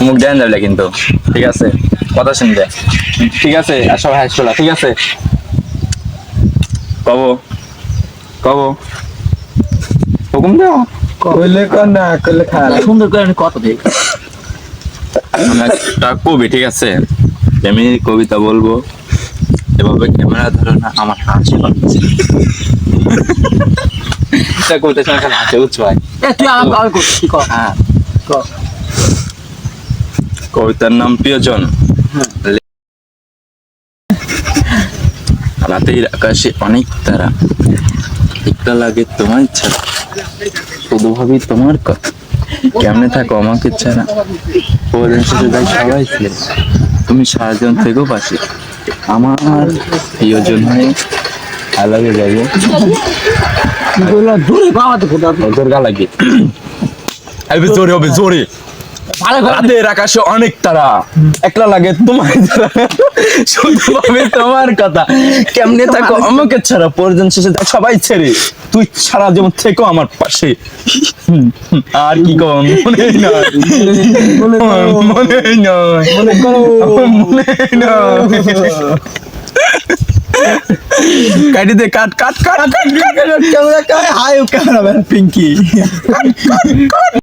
মুখ দেন যাবে কিন্তু, ঠিক আছে? কথা শুনবে, ঠিক আছে? আর সবাই হাসছোলা, ঠিক আছে? কব কব হুকুম দাও। কইলে কর না কইলে খারাপ। সুন্দর করে আমি কথা দিই। আমি একটা কবি, ঠিক আছে? আমি কবিতা বলবো, এভাবে ক্যামেরা ধরো না, আমার হাসি পাচ্ছে। এটা কবিতা শুনে খালি হাসি উঠছে ভাই। তুই আমি করছি কর। হ্যাঁ, কর। কবিতার নাম প্রিয়জন। রাতের আকাশে অনেক তারা, একটা লাগে তোমার ছাড়া, শুধু ভাবি তোমার কথা, কেমনে থাকো আমাকে ছাড়া, ওদের সাথে যাই সবাই ছিল, তুমি সারাজন থেকেও পাশে, আমার প্রিয়জন হয়ে আলাদা যাবো। দূরে বাবা তো কোথাও তোর গা লাগে জোরে হবে, জোরে। ভালো করে রাতের আকাশে অনেক তারা, একলা লাগে তোমার ছাড়া, শুধু ভাবি তোমার কথা, কেমনে থাকো আমাকে ছাড়া, প্রয়োজন শেষে দেখ সবাই ছেড়ে, তুই সারা জীবন থেকো আমার পাশে। আর কি কম মনে নয়, মনে নয়, মনে করো মনে নয়। কাটি দে, কাট কাট কাট কাট কাট। কেমন একটা হাই ক্যামেরাম্যান পিঙ্কি।